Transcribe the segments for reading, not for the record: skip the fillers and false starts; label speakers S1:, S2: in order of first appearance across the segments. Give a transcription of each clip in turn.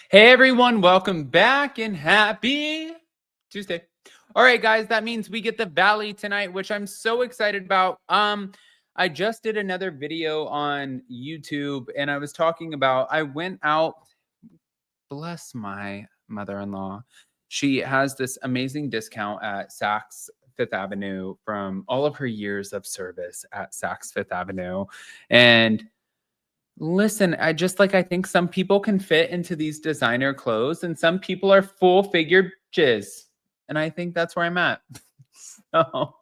S1: Hey everyone, welcome back and happy Tuesday. All right, guys, that means we get the Valley tonight, which I'm so excited about. I just did another video on YouTube and I was talking about I went out, bless my mother-in-law. She has this amazing discount at Saks Fifth Avenue from all of her years of service at Saks Fifth Avenue. And listen, I think some people can fit into these designer clothes and some people are full figure jizz. And I think that's where I'm at. So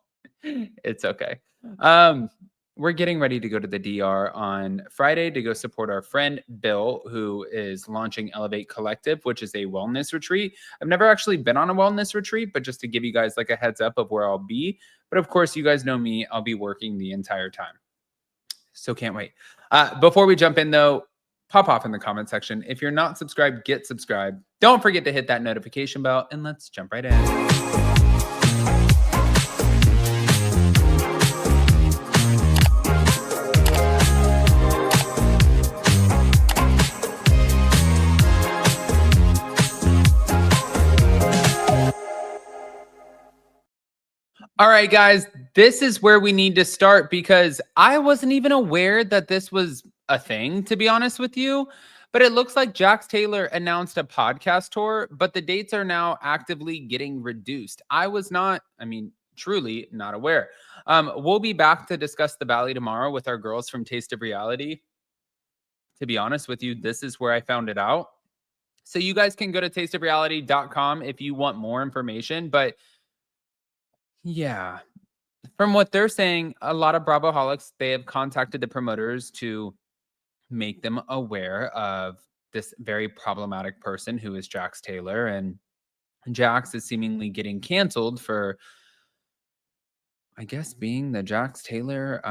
S1: it's okay. Um, we're getting ready to go to the DR on Friday to go support our friend Bill, who is launching Elevate Collective, which is a wellness retreat. I've never actually been on a wellness retreat, but just to give you guys like a heads up of where I'll be. But of course, you guys know me, I'll be working the entire time. So can't wait. Before we jump in, though, pop off in the comment section. If you're not subscribed, get subscribed. Don't forget to hit that notification bell, and let's jump right in. All right, guys, this is where we need to start because I wasn't even aware that this was a thing, to be honest with you. But it looks like Jax Taylor announced a podcast tour, but the dates are now actively getting reduced. I was not, truly not aware. We'll be back to discuss the Valley tomorrow with our girls from Taste of Reality. To be honest with you, this is where I found it out. So you guys can go to tasteofreality.com if you want more information. But yeah, from what they're saying, a lot of Bravoholics, they have contacted the promoters to make them aware of this very problematic person who is Jax Taylor. And Jax is seemingly getting canceled for, I guess, being the Jax Taylor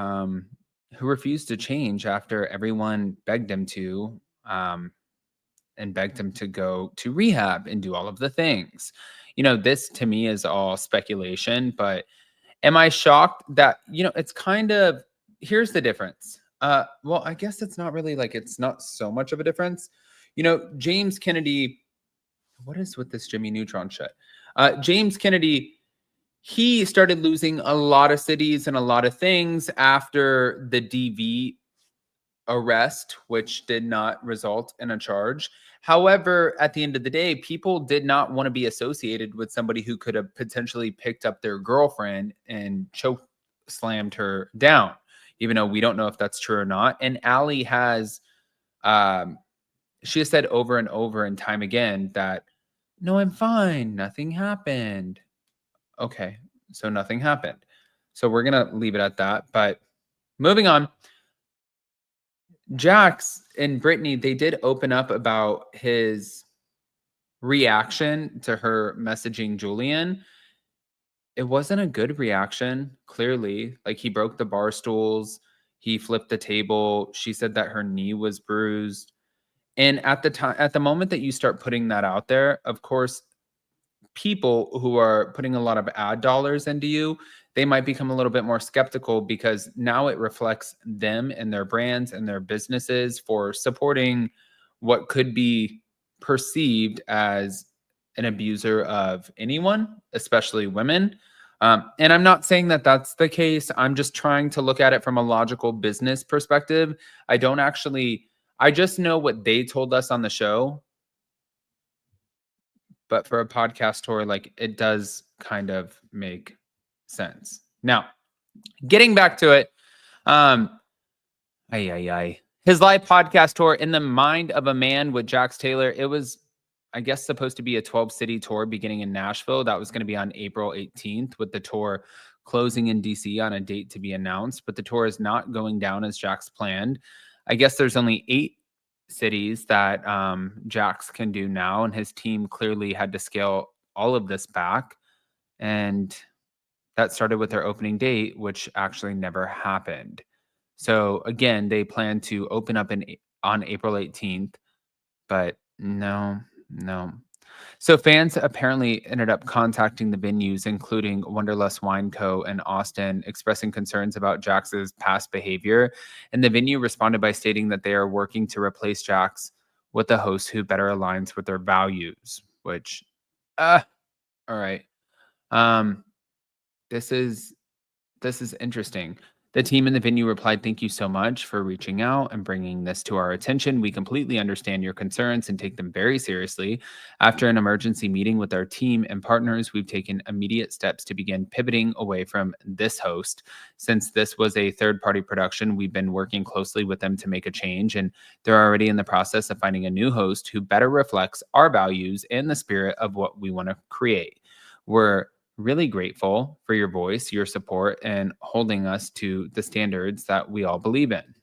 S1: who refused to change after everyone begged him to and begged him to go to rehab and do all of the things. This to me is all speculation, but am I shocked that, it's kind of, here's the difference. Well, I guess it's not really it's not so much of a difference. James Kennedy, what is with this Jimmy Neutron shit? James Kennedy, he started losing a lot of cities and a lot of things after the DV arrest, which did not result in a charge. However, at the end of the day, people did not want to be associated with somebody who could have potentially picked up their girlfriend and choke slammed her down, even though we don't know if that's true or not. And Allie has, she has said over and over and time again that, no, I'm fine. Nothing happened. Okay, so nothing happened. So we're going to leave it at that. But moving on. Jax and Brittany, they did open up about his reaction to her messaging Julian. It wasn't a good reaction, clearly. He broke the bar stools, he flipped the table. She said that her knee was bruised. And at the moment that you start putting that out there, of course, people who are putting a lot of ad dollars into you, they might become a little bit more skeptical because now it reflects them and their brands and their businesses for supporting what could be perceived as an abuser of anyone, especially women. And I'm not saying that that's the case. I'm just trying to look at it from a logical business perspective. I just know what they told us on the show. But for a podcast tour, it does kind of make sense. Now, getting back to it, his live podcast tour, In the Mind of a Man with Jax Taylor, it was, I guess, supposed to be a 12-city tour beginning in Nashville. That was going to be on April 18th, with the tour closing in DC on a date to be announced. But the tour is not going down as Jax planned. I guess there's only 8 cities that Jax can do now, and his team clearly had to scale all of this back. And that started with their opening date, which actually never happened. So again, they plan to open up on April 18th, but no. So fans apparently ended up contacting the venues, including Wonderlust Wine Co. and Austin, expressing concerns about Jax's past behavior. And the venue responded by stating that they are working to replace Jax with a host who better aligns with their values, which, all right. Um, this is interesting. The team in the venue replied, "Thank you so much for reaching out and bringing this to our attention. We completely understand your concerns and take them very seriously. After an emergency meeting with our team and partners, we've taken immediate steps to begin pivoting away from this host. Since this was a third-party production, we've been working closely with them to make a change, and they're already in the process of finding a new host who better reflects our values and the spirit of what we want to create. We're really grateful for your voice, your support, and holding us to the standards that we all believe in."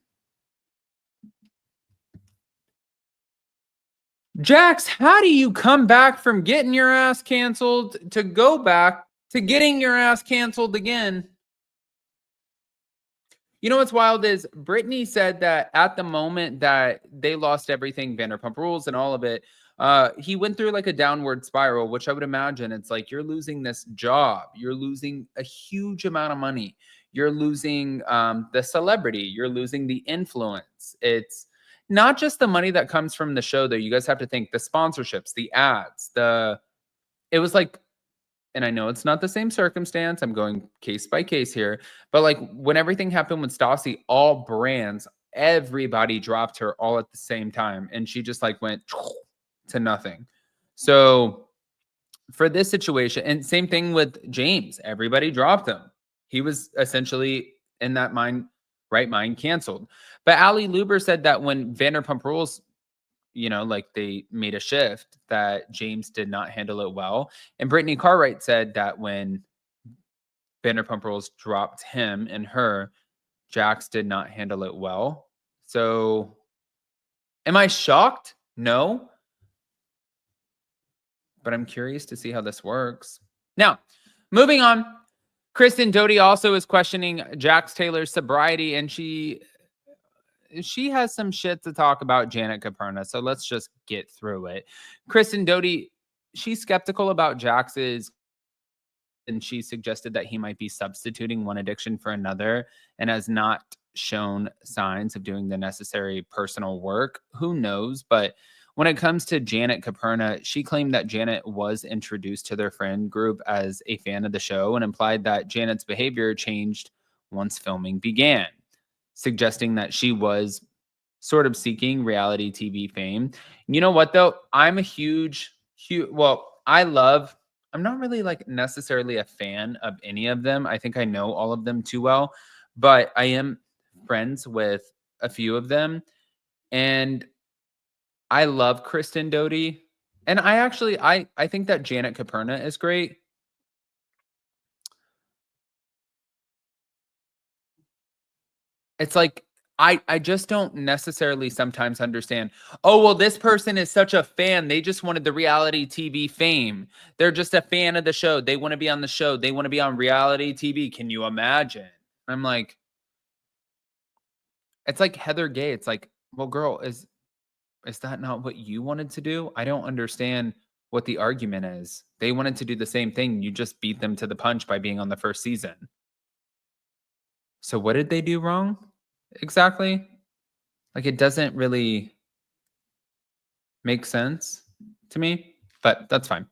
S1: Jax, how do you come back from getting your ass canceled to go back to getting your ass canceled again? You know what's wild is Brittany said that at the moment that they lost everything, Vanderpump Rules and all of it, he went through like a downward spiral, which I would imagine it's like you're losing this job, you're losing a huge amount of money, you're losing the celebrity, you're losing the influence. It's not just the money that comes from the show, though. You guys have to think the sponsorships, the ads, it was like, and I know it's not the same circumstance. I'm going case by case here, but like when everything happened with Stassi, all brands, everybody dropped her all at the same time, and she just like went to nothing. So for this situation, and same thing with James, everybody dropped him. He was essentially in that right mind canceled. But Ali Luber said that when Vanderpump Rules, like they made a shift, that James did not handle it well. And Brittany Cartwright said that when Vanderpump Rules dropped him and her, Jax did not handle it well. So am I shocked? No. But I'm curious to see how this works. Now, moving on. Kristen Doute also is questioning Jax Taylor's sobriety, and she has some shit to talk about Janet Caperna. So let's just get through it. Kristen Doute, she's skeptical about Jax's, and she suggested that he might be substituting one addiction for another and has not shown signs of doing the necessary personal work. Who knows? But when it comes to Janet Caperna, she claimed that Janet was introduced to their friend group as a fan of the show and implied that Janet's behavior changed once filming began, suggesting that she was sort of seeking reality TV fame. You know what, though? I'm a huge, I'm not really like necessarily a fan of any of them. I think I know all of them too well, but I am friends with a few of them. And I love Kristen Doute. And I think that Janet Caperna is great. It's like, I just don't necessarily sometimes understand, oh, well, this person is such a fan. They just wanted the reality TV fame. They're just a fan of the show. They want to be on the show. They want to be on reality TV. Can you imagine? I'm like, it's like Heather Gay. It's like, well, girl, is that not what you wanted to do? I don't understand what the argument is. They wanted to do the same thing. You just beat them to the punch by being on the first season. So what did they do wrong? Exactly. Like, it doesn't really make sense to me, but that's fine.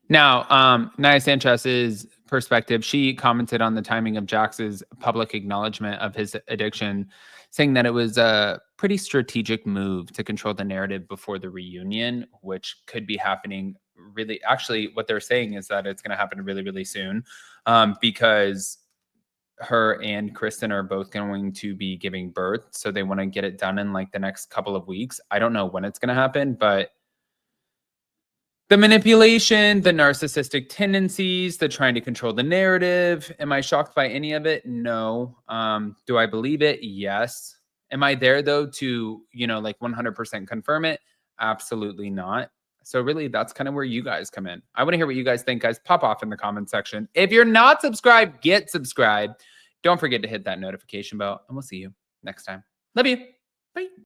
S1: Now, Nia Sanchez's perspective, she commented on the timing of Jax's public acknowledgement of his addiction, saying that it was a pretty strategic move to control the narrative before the reunion, which could be happening really. Actually, what they're saying is that it's going to happen really, really soon, because her and Kristen are both going to be giving birth. So they want to get it done in like the next couple of weeks. I don't know when it's going to happen, but the manipulation, the narcissistic tendencies, the trying to control the narrative. Am I shocked by any of it? No. Do I believe it? Yes. Am I there though to, like 100% confirm it? Absolutely not. So really, that's kind of where you guys come in. I want to hear what you guys think, guys. Pop off in the comment section. If you're not subscribed, get subscribed. Don't forget to hit that notification bell, and we'll see you next time. Love you. Bye.